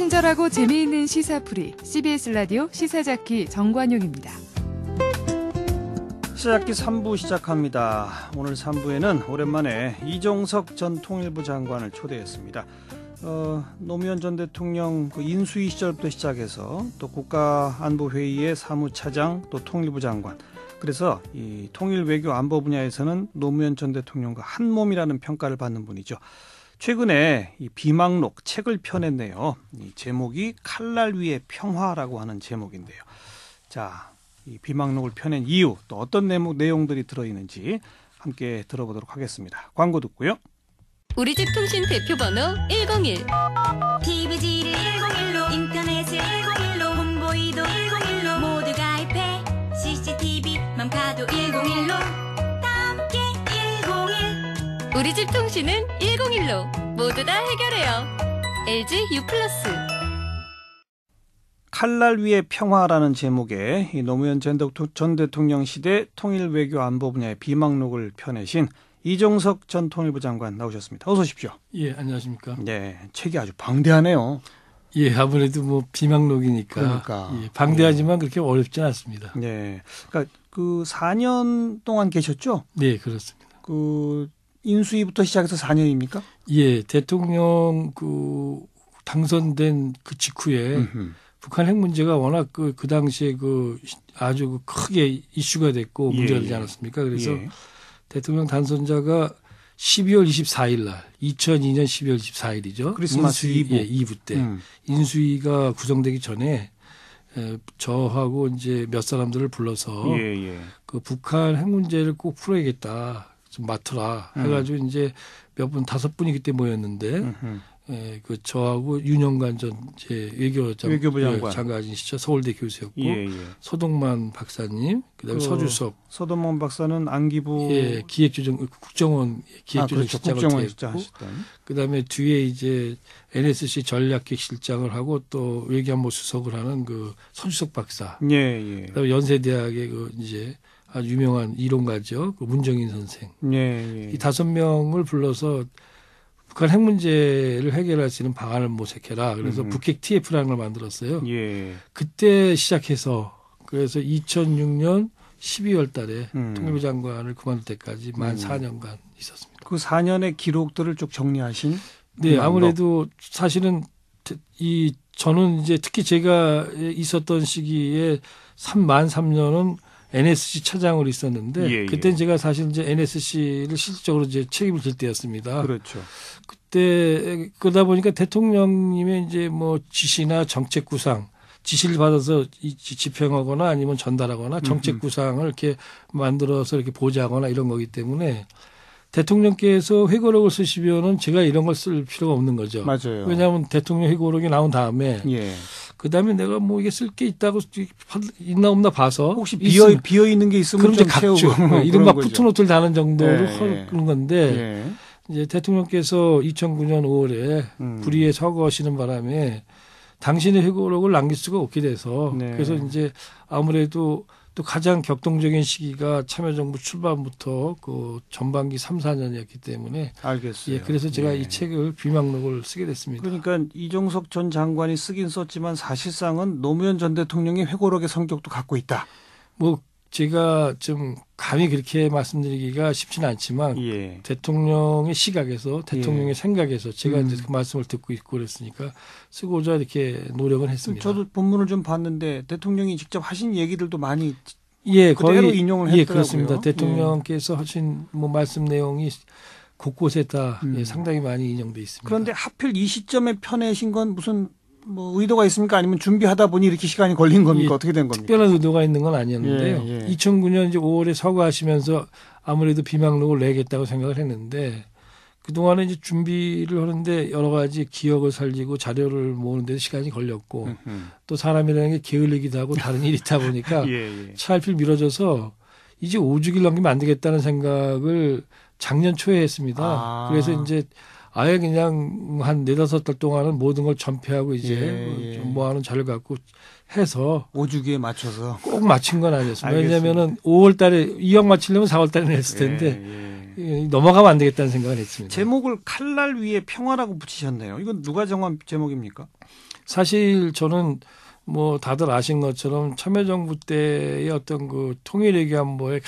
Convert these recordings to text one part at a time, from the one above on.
친절하고 재미있는 시사풀이 CBS 라디오 시사잡기 정관용입니다. 시사잡기 3부 시작합니다. 오늘 3부에는 오랜만에 이종석 전 통일부 장관을 초대했습니다. 노무현 전 대통령 인수위 시절부터 시작해서 또 국가안보회의의 사무차장 또 통일부 장관, 그래서 이 통일 외교 안보 분야에서는 노무현 전 대통령과 한 몸이라는 평가를 받는 분이죠. 최근에 이 비망록 책을 펴냈네요. 이 제목이 칼날 위의 평화라고 하는 제목인데요. 자, 이 비망록을 펴낸 이유, 또 어떤 내용들이 들어있는지 함께 들어보도록 하겠습니다. 광고 듣고요. 우리 집 통신 대표번호 101. TV지를 101로, 인터넷을 101로, 홍보이도 101로, 모두 가입해. CCTV만 봐도 101로, 다 함께 101. 우리 집 통신은 101로 모두 다 해결해요. LG U+. 칼날 위의 평화라는 제목의 이 노무현 전 대통령 시대 통일 외교 안보 분야의 비망록을 펴내신 이종석 전 통일부 장관 나오셨습니다. 어서 오십시오. 예, 안녕하십니까. 네, 책이 아주 방대하네요. 예, 아무래도 뭐 비망록이니까. 그러니까. 예, 방대하지만 그렇게 어렵지 않습니다. 네, 그러니까 그 4년 동안 계셨죠? 네, 그렇습니다. 그 인수위부터 시작해서 4년입니까? 예, 대통령 당선된 그 직후에 북한 핵 문제가 워낙 그 당시에 아주 크게 이슈가 됐고 문제가 되지 않았습니까? 그래서 대통령 당선자가 12월 24일 날, 2002년 12월 24일이죠. 크리스마스 이브 때. 인수위가 구성되기 전에 저하고 이제 몇 사람들을 불러서 그 북한 핵 문제를 꼭 풀어야겠다. 좀 맡으라. 해가지고 이제 몇 분, 5분이 그때 모였는데, 그 저하고 윤영관 전 외교부 장관이시죠. 서울대 교수였고, 서동만 박사님, 그다음에 서주석. 서동만 박사는 안기부 국정원 기획조정실장을 했고, 그다음에 뒤에 이제 NSC 전략기획실장을 하고 또 외교안보 수석을 하는 그 서주석 박사. 그다음에 연세대학의 이제 아주 유명한 이론가죠. 그 문정인 선생. 이 5명을 불러서 북한 핵 문제를 해결할 수 있는 방안을 모색해라. 그래서 북핵 TF라는 걸 만들었어요. 그때 시작해서 그래서 2006년 12월 달에 통일부 장관을 그만둘 때까지 만 4년간 있었습니다. 그 4년의 기록들을 쭉 정리하신? 네, 아무래도 사실은 저는 이제 특히 제가 있었던 시기에 만 3년은 NSC 차장으로 있었는데 그때 제가 사실 이제 NSC를 실질적으로 이제 책임을 질 때였습니다. 그렇죠. 그때 그러다 보니까 대통령님의 이제 뭐 지시나 정책 구상, 지시를 받아서 집행하거나 아니면 전달하거나 정책 구상을 이렇게 만들어서 이렇게 보좌하거나 이런 거기 때문에 대통령께서 회고록을 쓰시면은 제가 이런 걸 쓸 필요가 없는 거죠. 맞아요. 왜냐하면 대통령 회고록이 나온 다음에 그다음에 내가 뭐 이게 쓸 게 있다고 있나 없나 봐서 혹시 비어 있는 게 있으면 좀 채우고 이른바 푸트노트를 다는 정도로 하는 건데 이제 대통령께서 2009년 5월에 불의에 서거하시는 바람에 당신의 회고록을 남길 수가 없게 돼서 그래서 이제 아무래도 또 가장 격동적인 시기가 참여정부 출범부터 그 전반기 3, 4년이었기 때문에 알겠어요. 그래서 제가 이 책을 비망록을 쓰게 됐습니다. 그러니까 이종석 전 장관이 쓰긴 썼지만 사실상은 노무현 전 대통령의 회고록의 성격도 갖고 있다. 뭐 제가 좀 감히 그렇게 말씀드리기가 쉽지는 않지만 대통령의 시각에서 대통령의 생각에서 제가 이제 그 말씀을 듣고 있고 그랬으니까 쓰고자 이렇게 노력을 했습니다. 저도 본문을 좀 봤는데 대통령이 직접 하신 얘기들도 많이 거의 인용을 했더라고요. 그렇습니다. 대통령께서 하신 뭐 말씀 내용이 곳곳에 다 상당히 많이 인용돼 있습니다. 그런데 하필 이 시점에 펴내신 건 무슨 뭐 의도가 있습니까? 아니면 준비하다 보니 이렇게 시간이 걸린 겁니까? 어떻게 된 겁니까? 특별한 의도가 있는 건 아니었는데요. 2009년 이제 5월에 서거하시면서 아무래도 비망록을 내겠다고 생각을 했는데 그동안에 이제 준비를 하는데 여러 가지 기억을 살리고 자료를 모으는 데 시간이 걸렸고 또 사람이라는 게 게을리기도 하고 다른 일이 있다 보니까 차일필 미뤄져서 이제 5주기를 넘기면 안 되겠다는 생각을 작년 초에 했습니다. 그래서 이제 아예 그냥 한 4-5달 동안은 모든 걸 전폐하고 이제 모아놓은 자료를 갖고 해서 5주기에 맞춰서 꼭 맞춘 건 아니었습니다. 왜냐하면은 5월 달에 2억 맞추려면 4월 달에 냈을 텐데 넘어가면 안 되겠다는 생각을 했습니다. 제목을 칼날 위에 평화라고 붙이셨네요. 이건 누가 정한 제목입니까? 사실 저는 뭐 다들 아신 것처럼 참여정부 때의 어떤 그 통일외교안보의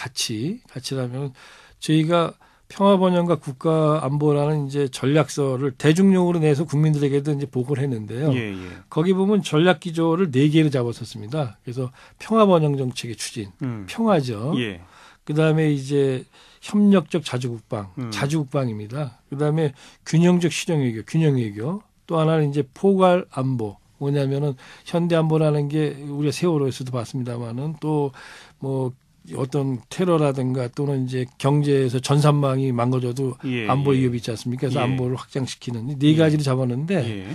가치라면 저희가 평화번영과 국가안보라는 이제 전략서를 대중용으로 내서 국민들에게도 이제 보고를 했는데요. 예, 예. 거기 보면 전략 기조를 4개를 잡았었습니다. 그래서 평화번영 정책의 추진, 평화죠. 예. 그다음에 이제 협력적 자주국방, 자주국방입니다. 그다음에 균형적 실용외교, 균형외교. 또 하나는 이제 포괄안보. 뭐냐면은 현대안보라는 게 우리가 세월호에서도 봤습니다만은 또 뭐 어떤 테러라든가 또는 이제 경제에서 전산망이 망가져도 예, 안보 위협이 있지 않습니까? 그래서 예. 안보를 확장시키는 이 4가지를 잡았는데 예.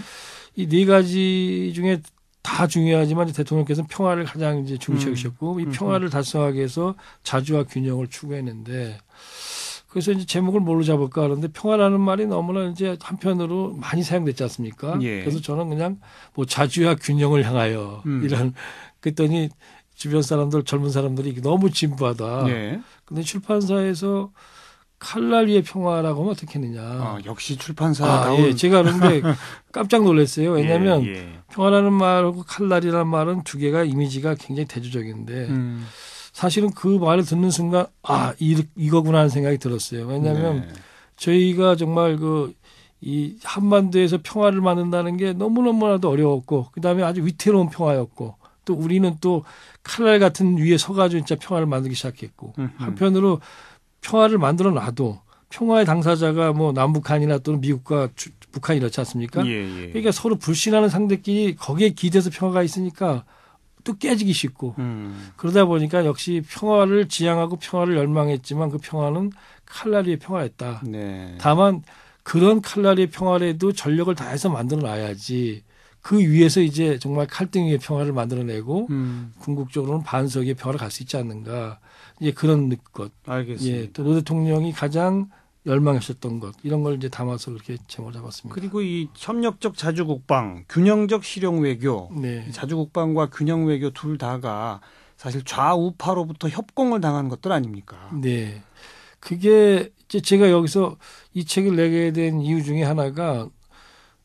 이 4가지 중에 다 중요하지만 대통령께서는 평화를 가장 이제 중시하셨고 이 평화를 달성하기 위해서 자주와 균형을 추구했는데 그래서 이제 제목을 뭘로 잡을까 하는데 평화라는 말이 너무나 이제 한편으로 많이 사용됐지 않습니까? 예. 그래서 저는 그냥 뭐 자주와 균형을 향하여 이런 그랬더니 주변 사람들 젊은 사람들이 너무 진부하다. 예. 근데 출판사에서 칼날 위의 평화라고 하면 어떻게 했느냐. 역시 출판사다운. 예. 제가 그런데 깜짝 놀랐어요. 왜냐하면 평화라는 말하고 칼날이라는 말은 2개가 이미지가 굉장히 대조적인데 사실은 그 말을 듣는 순간 이거구나 하는 생각이 들었어요. 왜냐하면 저희가 정말 이 한반도에서 평화를 만든다는 게 너무너무나도 어려웠고 그다음에 아주 위태로운 평화였고 또 우리는 또 칼날 같은 위에 서가지고 진짜 평화를 만들기 시작했고 한편으로 평화를 만들어 놔도 평화의 당사자가 뭐 남북한이나 또는 미국과 북한이 이렇지 않습니까? 예. 그러니까 서로 불신하는 상대끼리 거기에 기대서 평화가 있으니까 또 깨지기 쉽고 그러다 보니까 역시 평화를 지향하고 평화를 열망했지만 그 평화는 칼날 위의 평화였다. 네. 다만 그런 칼날 위의 평화라도 전력을 다해서 만들어 놔야지 그 위에서 이제 정말 칼등 위의 평화를 만들어내고 궁극적으로는 반석의 평화를 갈 수 있지 않는가. 이제 그런 것. 알겠습니다. 예, 또 노 대통령이 가장 열망하셨던 것 이런 걸 이제 담아서 그렇게 제목을 잡았습니다. 그리고 이 협력적 자주국방, 균형적 실용외교, 네. 자주국방과 균형외교 둘 다가 사실 좌우파로부터 협공을 당한 것들 아닙니까? 네, 그게 이제 제가 여기서 이 책을 내게 된 이유 중에 하나가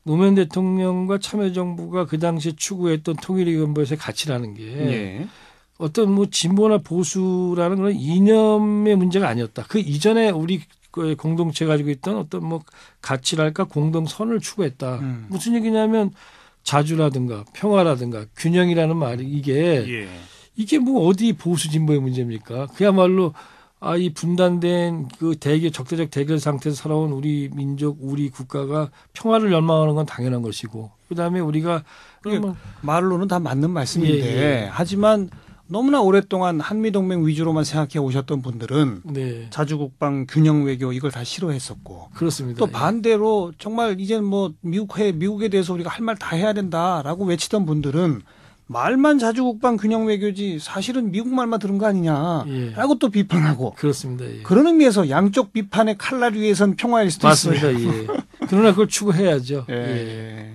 노무현 대통령과 참여정부가 그 당시에 추구했던 통일외교안보에서의 가치라는 게 네. 어떤 뭐 진보나 보수라는 그런 이념의 문제가 아니었다. 그 이전에 우리 공동체 가지고 있던 어떤 뭐 가치랄까 공동선을 추구했다. 무슨 얘기냐면 자주라든가 평화라든가 균형이라는 말이 이게 뭐 어디 보수 진보의 문제입니까? 그야말로 이 분단된 그 적대적 대결 상태에서 살아온 우리 민족, 우리 국가가 평화를 열망하는 건 당연한 것이고, 그 다음에 우리가 말로는 다 맞는 말씀인데, 하지만 너무나 오랫동안 한미동맹 위주로만 생각해 오셨던 분들은 자주국방, 균형외교 이걸 다 싫어했었고, 그렇습니다. 또 반대로 정말 이제 뭐 미국에 대해서 우리가 할 말 다 해야 된다라고 외치던 분들은 말만 자주국방 균형외교지 사실은 미국 말만 들은 거 아니냐라고 또 비판하고. 그렇습니다. 예. 그런 의미에서 양쪽 비판의 칼날 위에선 평화일 수도 맞습니다. 있어요. 예. 그러나 그걸 추구해야죠. 예.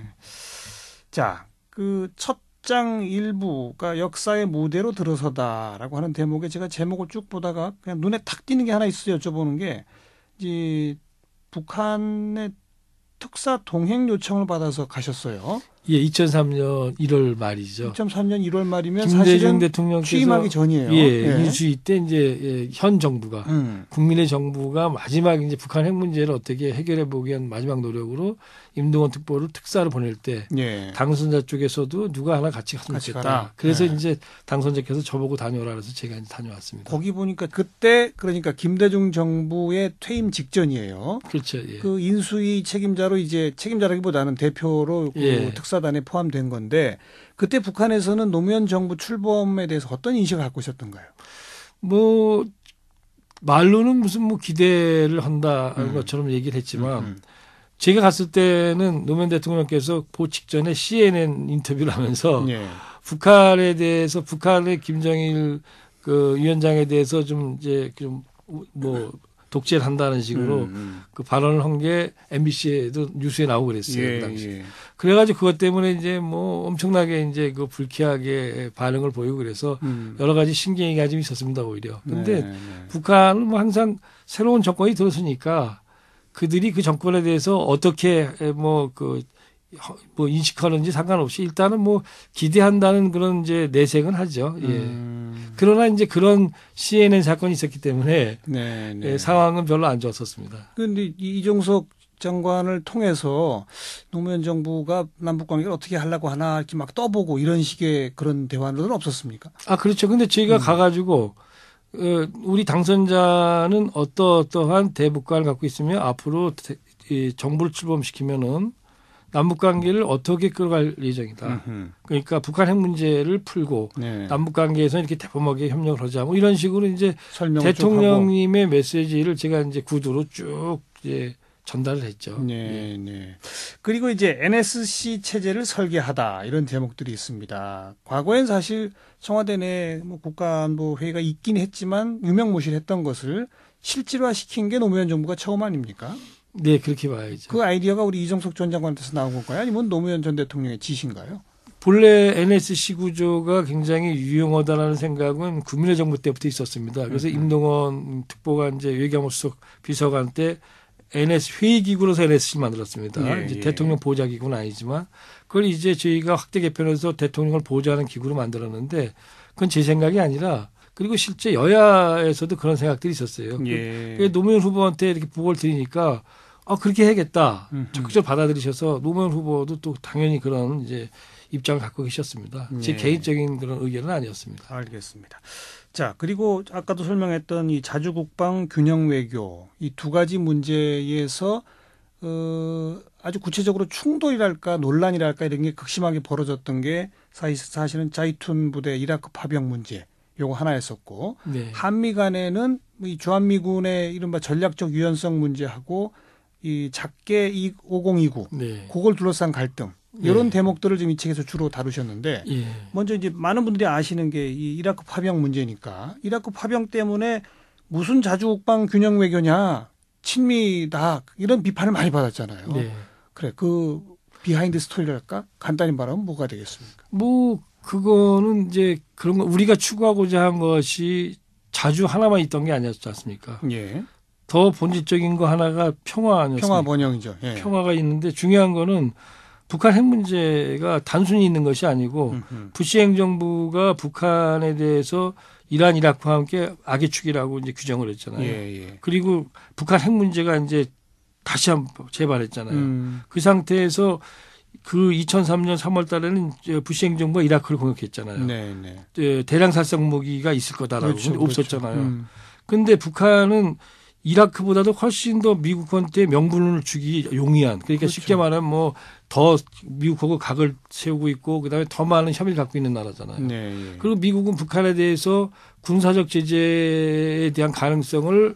자, 그 첫 장 일부가 역사의 무대로 들어서다라고 하는 대목에 제가 제목을 쭉 보다가 그냥 눈에 탁 띄는 게 하나 있어요. 여쭤보는 게 이제 북한의 특사 동행 요청을 받아서 가셨어요. 예, 2003년 1월 말이죠. 2003년 1월 말이면 김대중 사실은 대통령께서 취임하기 전이에요. 인수위 때 이제 현 정부가 국민의 정부가 마지막 이제 북한 핵 문제를 어떻게 해결해 보기 위한 마지막 노력으로 임동원 특보를 특사를 보낼 때 당선자 쪽에서도 누가 하나 같이 갔으면 좋겠다. 그래서 이제 당선자께서 저보고 다녀오라 그래서 제가 이제 다녀왔습니다. 거기 보니까 그때 그러니까 김대중 정부의 퇴임 직전이에요. 그렇죠. 예. 그 인수위 책임자로 이제 책임자라기보다는 대표로 그 특사단에 포함된 건데 그때 북한에서는 노무현 정부 출범에 대해서 어떤 인식을 갖고 있었던가요? 뭐 말로는 무슨 뭐 기대를 한다는 것처럼 얘기를 했지만 제가 갔을 때는 노무현 대통령께서 그 직전에 CNN 인터뷰를 하면서 북한에 대해서 북한의 김정일 그 위원장에 대해서 좀 이제 좀 뭐 독재를 한다는 식으로 그 발언을 한 게 MBC에도 뉴스에 나오고 그랬어요. 그 당시. 그래가지고 그것 때문에 이제 뭐 엄청나게 이제 그 불쾌하게 반응을 보이고 그래서 여러 가지 신경이 좀 있었습니다, 오히려. 근데 북한은 뭐 항상 새로운 정권이 들어서니까 그들이 그 정권에 대해서 어떻게 뭐 그 뭐 인식하는지 상관없이 일단은 뭐 기대한다는 그런 이제 내색은 하죠. 예. 그러나 이제 그런 CNN 사건이 있었기 때문에 네, 네. 예, 상황은 별로 안 좋았었습니다. 그런데 이종석 장관을 통해서 노무현 정부가 남북 관계를 어떻게 하려고 하나 이렇게 막 떠보고 이런 식의 그런 대화는 없었습니까? 아, 그렇죠. 근데 저희가 가가지고 우리 당선자는 어떠한 대북관을 갖고 있으며 앞으로 이 정부를 출범시키면은 남북 관계를 어떻게 끌어갈 예정이다. 그러니까 북한 핵 문제를 풀고 네. 남북 관계에서 이렇게 대범하게 협력을 하자. 뭐 이런 식으로 이제 대통령님의 메시지를 제가 이제 구두로 쭉 이제 전달을 했죠. 네, 네. 그리고 이제 NSC 체제를 설계하다 이런 제목들이 있습니다. 과거엔 사실 청와대 내 뭐 국가안보 회의가 있긴 했지만 유명무실했던 것을 실질화시킨 게 노무현 정부가 처음 아닙니까? 네, 그렇게 봐야죠. 그 아이디어가 우리 이종석 전 장관한테서 나온 건가요? 아니면 노무현 전 대통령의 지시인가요? 본래 NSC 구조가 굉장히 유용하다라는 생각은 국민의 정부 때부터 있었습니다. 그래서 임동원 특보가 이제 외교안보수석 비서관 때 회의기구로서 NSC를 만들었습니다. 예, 이제 예. 대통령 보좌기구는 아니지만 그걸 이제 저희가 확대 개편해서 대통령을 보좌하는 기구로 만들었는데 그건 제 생각이 아니라 그리고 실제 여야에서도 그런 생각들이 있었어요. 예. 노무현 후보한테 이렇게 보고를 드리니까 그렇게 해야겠다. 적극적으로 받아들이셔서 노무현 후보도 또 당연히 그런 이제 입장을 갖고 계셨습니다. 제 예. 개인적인 그런 의견은 아니었습니다. 알겠습니다. 자, 그리고 아까도 설명했던 이 자주국방 균형 외교 이 두 가지 문제에서 아주 구체적으로 충돌이랄까 논란이랄까 이런 게 극심하게 벌어졌던 게 사실은 자이툰 부대 이라크 파병 문제 요거 하나였었고 네. 한미 간에는 이 주한미군의 이른바 전략적 유연성 문제하고 이 작게 5029 네. 그걸 둘러싼 갈등 이런 네. 대목들을 지금 이 책에서 주로 다루셨는데 예. 먼저 이제 많은 분들이 아시는 게 이 이라크 파병 문제니까 이라크 파병 때문에 무슨 자주국방 균형 외교냐 친미다 이런 비판을 많이 받았잖아요. 네. 그래 그 비하인드 스토리랄까 간단히 말하면 뭐가 되겠습니까? 뭐 그거는 이제 그런 거 우리가 추구하고자 한 것이 자주 하나만 있던 게 아니었지 않습니까? 예. 더 본질적인 거 하나가 평화 아니었습니까? 평화 번영이죠. 예. 평화가 있는데 중요한 거는 북한 핵 문제가 단순히 있는 것이 아니고 부시 행정부가 북한에 대해서 이란, 이라크와 함께 악의 축이라고 이제 규정을 했잖아요. 예, 예. 그리고 북한 핵 문제가 이제 다시 한번 재발했잖아요. 그 상태에서 그 2003년 3월 달에는 부시 행정부가 이라크를 공격했잖아요. 네, 네. 대량 살상 무기가 있을 거다라고. 그렇죠, 근데 없었잖아요. 그렇죠. 근데 북한은 이라크보다도 훨씬 더 미국한테 명분을 주기 용이한 그러니까 그렇죠. 쉽게 말하면 뭐 더 미국하고 각을 세우고 있고 그다음에 더 많은 협의를 갖고 있는 나라잖아요. 네, 예. 그리고 미국은 북한에 대해서 군사적 제재에 대한 가능성을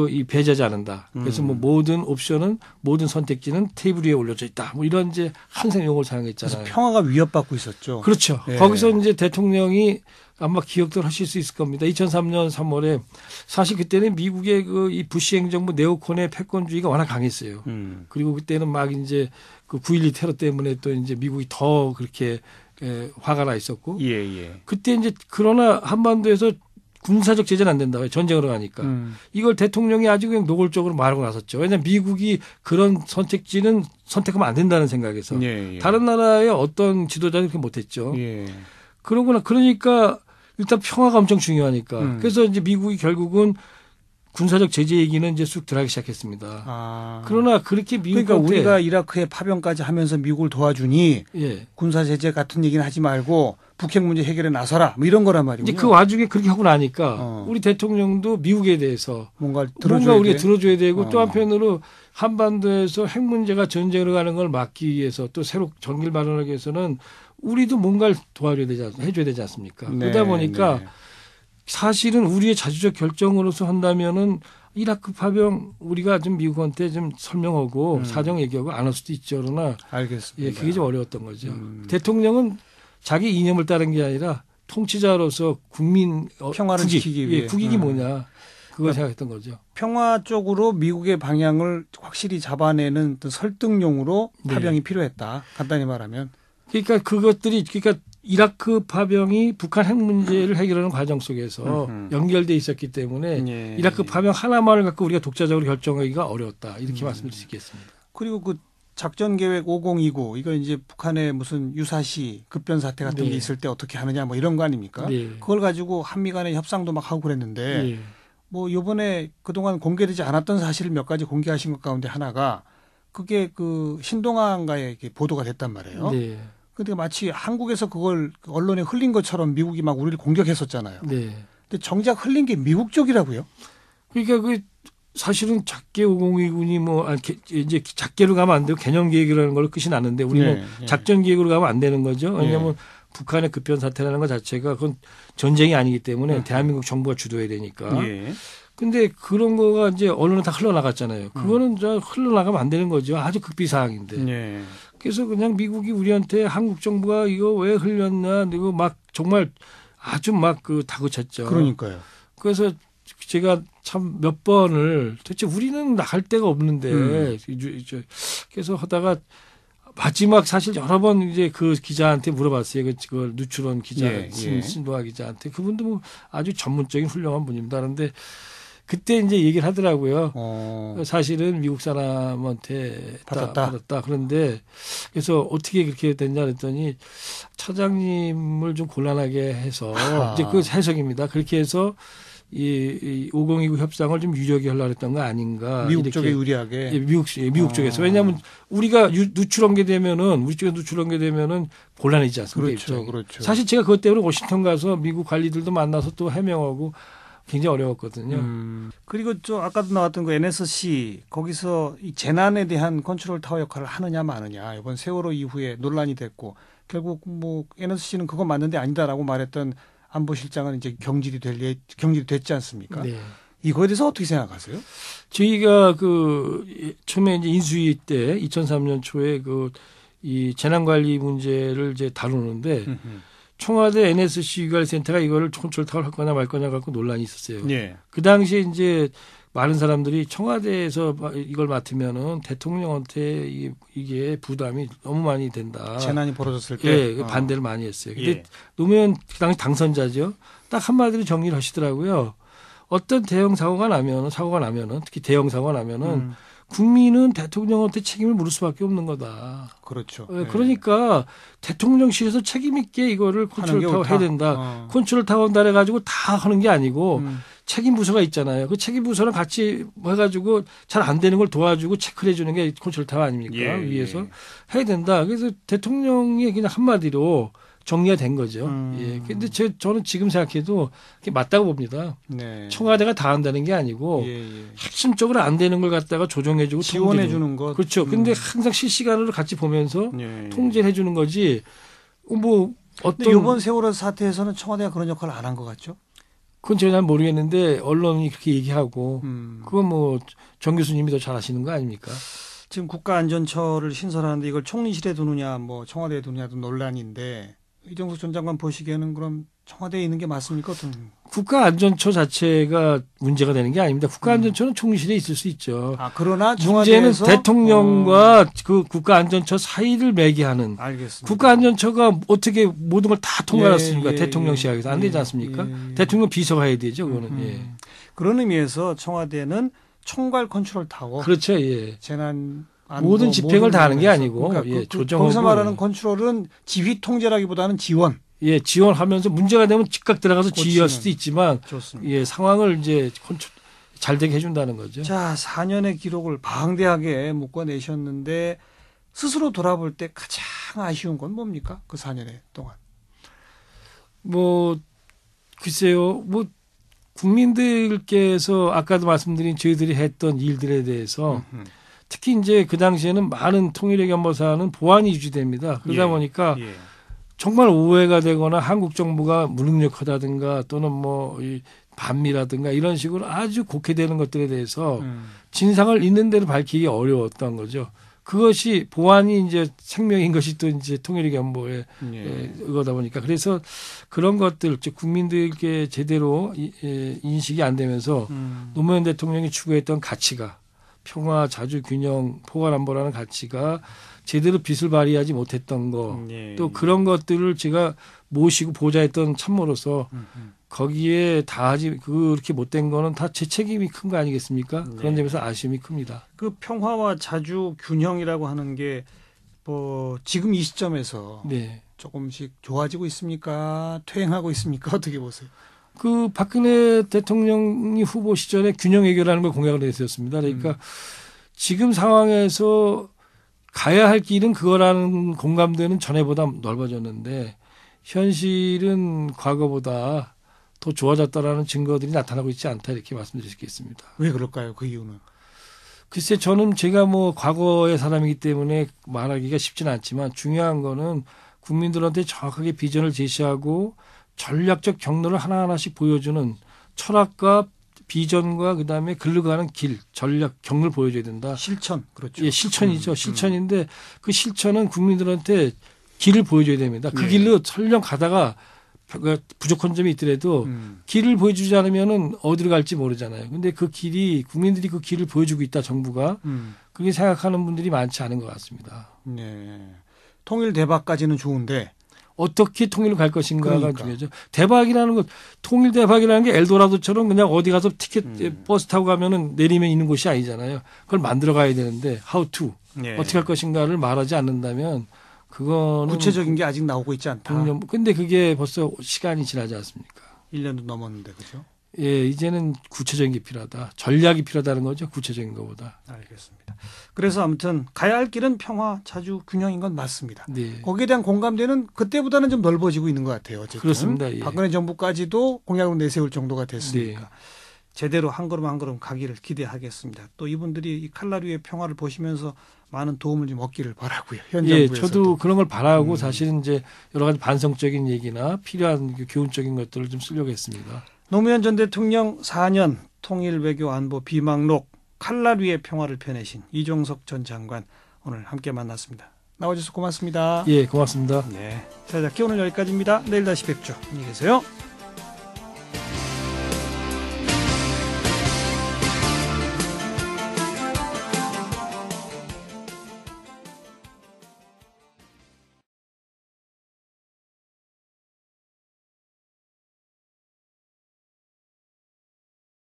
이 배제하지 않는다. 그래서 뭐 모든 옵션은 모든 선택지는 테이블 위에 올려져 있다. 뭐 이런 이제 항상 용어를 사용했잖아요. 그래서 평화가 위협받고 있었죠. 그렇죠. 네. 거기서 이제 대통령이 아마 기억들 하실 수 있을 겁니다. 2003년 3월에 사실 그때는 미국의 이 부시 행정부 네오콘의 패권주의가 워낙 강했어요. 그리고 그때는 막 이제 그 9.12 테러 때문에 또 이제 미국이 더 그렇게 화가 나 있었고. 예, 예. 그때 이제 그러나 한반도에서 군사적 제재는 안 된다. 전쟁으로 가니까. 이걸 대통령이 아주 그냥 노골적으로 말하고 나섰죠. 왜냐하면 미국이 그런 선택지는 선택하면 안 된다는 생각에서. 예, 예. 다른 나라의 어떤 지도자는 그렇게 못했죠. 예. 그러니까 일단 평화가 엄청 중요하니까. 그래서 이제 미국이 결국은 군사적 제재 얘기는 이제 쑥 들어가기 시작했습니다. 아. 그러나 그렇게 미국한테 그러니까 우리가 이라크에 파병까지 하면서 미국을 도와주니 예. 군사 제재 같은 얘기는 하지 말고 북핵 문제 해결에 나서라 뭐 이런 거란 말이군요. 이제 그 와중에 그렇게 하고 나니까 우리 대통령도 미국에 대해서 뭔가 우리가 들어줘야 되고 어. 또 한편으로 한반도에서 핵 문제가 전쟁으로 가는 걸 막기 위해서 또 새로 전기를 마련하기 위해서는 우리도 뭔가를 해줘야 되지 않습니까? 네, 그러다 보니까 네. 사실은 우리의 자주적 결정으로서 한다면은 이라크 파병 우리가 좀 미국한테 좀 설명하고 사정 얘기하고 안 할 수도 있죠. 그러나 알겠습니다. 예, 그게 좀 어려웠던 거죠. 대통령은 자기 이념을 따른 게 아니라 통치자로서 국민 평화를 지키기 위해. 국익이 뭐냐 그걸 생각했던 거죠. 평화 쪽으로 미국의 방향을 확실히 잡아내는 어떤 설득용으로 네. 파병이 필요했다. 간단히 말하면. 그러니까 이라크 파병이 북한 핵 문제를 해결하는 과정 속에서 연결돼 있었기 때문에 예, 이라크 예. 파병 하나만을 갖고 우리가 독자적으로 결정하기가 어려웠다. 이렇게 말씀드릴 수 있겠습니다. 그리고 그 작전계획 5029 이거 이제 북한의 무슨 유사시 급변 사태 같은 게 있을 때 어떻게 하느냐 뭐 이런 거 아닙니까? 그걸 가지고 한미 간의 협상도 막 하고 그랬는데 뭐 요번에 그동안 공개되지 않았던 사실을 몇 가지 공개하신 것 가운데 하나가 그게 그 신동아인가에 보도가 됐단 말이에요. 근데 마치 한국에서 그걸 언론에 흘린 것처럼 미국이 막 우리를 공격했었잖아요. 근데 정작 흘린 게 미국 쪽이라고요? 그러니까 그 사실은 작계 5029니 뭐 이제 작계로 가면 안 되고 개념 계획이라는 걸로 끝이 나는데 우리는 작전 계획으로 가면 안 되는 거죠. 왜냐하면 북한의 급변 사태라는 것 자체가 그건 전쟁이 아니기 때문에 대한민국 정부가 주도해야 되니까. 근데 그런 거가 이제 언론에 다 흘러나갔잖아요. 그거는 흘러나가면 안 되는 거죠. 아주 극비 사항인데. 그래서 그냥 미국이 우리한테 한국 정부가 이거 왜 흘렸나 이거 막 정말 아주 막 그 다그쳤죠. 그러니까요. 그래서 제가 참 몇 번을 도대체 우리는 나갈 데가 없는데 그래서 하다가 마지막 사실 여러 번 이제 그 기자한테 물어봤어요. 그걸 누추론 기자 신도아 기자한테 그분도 뭐 아주 전문적인 훌륭한 분입니다. 그런데 그때 이제 얘기를 하더라고요. 사실은 미국 사람한테 받았다. 그런데 그래서 어떻게 그렇게 됐냐 그랬더니 차장님을 좀 곤란하게 해서 이제 그 해석입니다. 그렇게 해서 이 5029 협상을 좀 유리하게 하려고 했던 거 아닌가. 미국 쪽에 유리하게. 미국 쪽에서. 왜냐하면 우리가 누출한 게 되면은 우리 쪽에 누출한 게 되면은 곤란해지지 않습니까? 그렇죠. 사실 제가 그것 때문에 워싱턴 가서 미국 관리들도 만나서 또 해명하고 굉장히 어려웠거든요. 그리고 아까도 나왔던 그 NSC 거기서 이 재난에 대한 컨트롤 타워 역할을 하느냐 마느냐 이번 세월호 이후에 논란이 됐고 결국 뭐 NSC는 그거 맞는데 아니다라고 말했던 안보실장은 이제 경질이 됐지 않습니까? 이거에 대해서 어떻게 생각하세요? 저희가 그 처음에 이제 인수위 때 2003년 초에 그 이 재난관리 문제를 이제 다루는데 청와대 NSC 위관센터가 이거를 컨트롤 타워를 할 거냐 말 거냐 갖고 논란이 있었어요. 그 당시에 이제 많은 사람들이 청와대에서 이걸 맡으면은 대통령한테 이게 부담이 너무 많이 된다. 재난이 벌어졌을 때 반대를 많이 했어요. 근데 노무현 그 당시 당선자죠. 딱 한마디로 정리를 하시더라고요. 어떤 대형 사고가 나면은 특히 대형 사고가 나면은 국민은 대통령한테 책임을 물을 수밖에 없는 거다. 그렇죠. 그러니까 대통령실에서 책임 있게 이거를 컨트롤 타워 해야 된다. 컨트롤 타워 한다 해가지고 다 하는 게 아니고 책임 부서가 있잖아요. 그 책임 부서랑 같이 해가지고 잘 안 되는 걸 도와주고 체크를 해주는 게 컨트롤 타워 아닙니까? 위에서 해야 된다. 그래서 대통령이 그냥 한마디로 정리가 된 거죠. 근데 저는 지금 생각해도 그게 맞다고 봅니다. 청와대가 다 한다는 게 아니고 핵심적으로 안 되는 걸 갖다가 조정해주고 지원해 주는 것. 그렇죠. 근데 항상 실시간으로 같이 보면서 통제해 주는 거지. 뭐 어떤 이번 세월호 사태에서는 청와대가 그런 역할을 안 한 것 같죠? 그건 제가 잘 모르겠는데 언론이 그렇게 얘기하고 그건 뭐 정 교수님이 더 잘 아시는 거 아닙니까? 지금 국가안전처를 신설하는데 이걸 총리실에 두느냐 뭐 청와대에 두느냐도 논란인데 이정석 전 장관 보시기에는 그럼 청와대에 있는 게 맞습니까? 국가안전처 자체가 문제가 되는 게 아닙니다. 국가안전처는 총리실에 있을 수 있죠. 그러나 문제는 대통령과 그 국가안전처 사이를 매개하는. 알겠습니다. 국가안전처가 어떻게 모든 걸 다 통과했습니까? 대통령 시각에서 안 되지 않습니까? 대통령 비서가 해야 되죠. 그거는. 그런 의미에서 청와대는 총괄 컨트롤 타워. 그렇죠. 재난 모든 집행을 다 하는 게 아니고 그러니까 조정하고. 거기서 말하는 컨트롤은 지휘 통제라기보다는 지원. 지원하면서 문제가 되면 즉각 들어가서 지휘할 수도 있지만 상황을 이제 잘 되게 해준다는 거죠. 자, 4년의 기록을 방대하게 묶어내셨는데 스스로 돌아볼 때 가장 아쉬운 건 뭡니까? 그 4년의 동안. 글쎄요. 국민들께서 아까도 말씀드린 저희들이 했던 일들에 대해서 특히 이제 그 당시에는 많은 통일의 견보사는 보안이 유지됩니다. 그러다 보니까 정말 오해가 되거나 한국 정부가 무능력하다든가 또는 이 반미라든가 이런 식으로 아주 곡해되는 것들에 대해서 진상을 있는 대로 밝히기 어려웠던 거죠. 그것이 보안이 이제 생명인 것이 또 이제 통일의 견보에 그거다 보니까 그래서 그런 것들 즉 국민들께 제대로 인식이 안 되면서 노무현 대통령이 추구했던 가치가 평화, 자주, 균형, 포괄안보라는 가치가 제대로 빛을 발휘하지 못했던 거 또 그런 것들을 제가 모시고 보좌했던 참모로서 거기에 다 하지 그렇게 못된 거는 다 제 책임이 큰 거 아니겠습니까? 네. 그런 점에서 아쉬움이 큽니다. 그 평화와 자주 균형이라고 하는 게 지금 이 시점에서 네. 조금씩 좋아지고 있습니까? 퇴행하고 있습니까? 어떻게 보세요? 그 박근혜 대통령이 후보 시절에 균형 외교라는 걸 공약을 했었습니다. 그러니까 지금 상황에서 가야 할 길은 그거라는 공감대는 전에보다 넓어졌는데 현실은 과거보다 더 좋아졌다라는 증거들이 나타나고 있지 않다 이렇게 말씀드릴 수 있겠습니다. 왜 그럴까요? 그 이유는? 글쎄 저는 제가 뭐 과거의 사람이기 때문에 말하기가 쉽지는 않지만 중요한 거는 국민들한테 정확하게 비전을 제시하고 전략적 경로를 하나하나씩 보여주는 철학과 비전과 그다음에 글러가는 길, 전략, 경로를 보여줘야 된다. 실천, 그렇죠. 예, 실천이죠. 실천인데 그 실천은 국민들한테 길을 보여줘야 됩니다. 그 길로 설령 가다가 부족한 점이 있더라도 길을 보여주지 않으면은 어디로 갈지 모르잖아요. 근데 그 길이 국민들이 그 길을 보여주고 있다. 정부가 그렇게 생각하는 분들이 많지 않은 것 같습니다. 네. 통일 대박까지는 좋은데 어떻게 통일로 갈 것인가가 그러니까. 중요하죠. 대박이라는 것, 통일 대박이라는 게 엘도라도처럼 그냥 어디 가서 티켓 버스 타고 가면은 내리면 있는 곳이 아니잖아요. 그걸 만들어 가야 되는데 how to 네. 어떻게 할 것인가를 말하지 않는다면 그거는 구체적인 게 아직 나오고 있지 않다. 근데 그게 벌써 시간이 지나지 않습니까? 1년도 넘었는데 그죠? 예, 이제는 구체적인 게 필요하다. 전략이 필요하다는 거죠. 구체적인 것보다. 알겠습니다. 그래서 아무튼 가야 할 길은 평화, 자주, 균형인 건 맞습니다. 네. 거기에 대한 공감대는 그때보다는 좀 넓어지고 있는 것 같아요. 어쨌든. 그렇습니다. 예. 박근혜 정부까지도 공약을 내세울 정도가 됐으니까. 네. 제대로 한 걸음 한 걸음 가기를 기대하겠습니다. 또 이분들이 이 칼날 위의 평화를 보시면서 많은 도움을 좀 얻기를 바라고요. 현 예, 정부에서도. 저도 그런 걸 바라고 사실은 이제 여러 가지 반성적인 얘기나 필요한 교훈적인 것들을 좀 쓰려고 했습니다. 노무현 전 대통령 4년 통일 외교 안보 비망록 칼날 위의 평화를 펴내신 이종석 전 장관 오늘 함께 만났습니다. 나와주셔서 고맙습니다. 예, 고맙습니다. 네, 시사잡기 오늘 여기까지입니다. 내일 다시 뵙죠. 안녕히 계세요.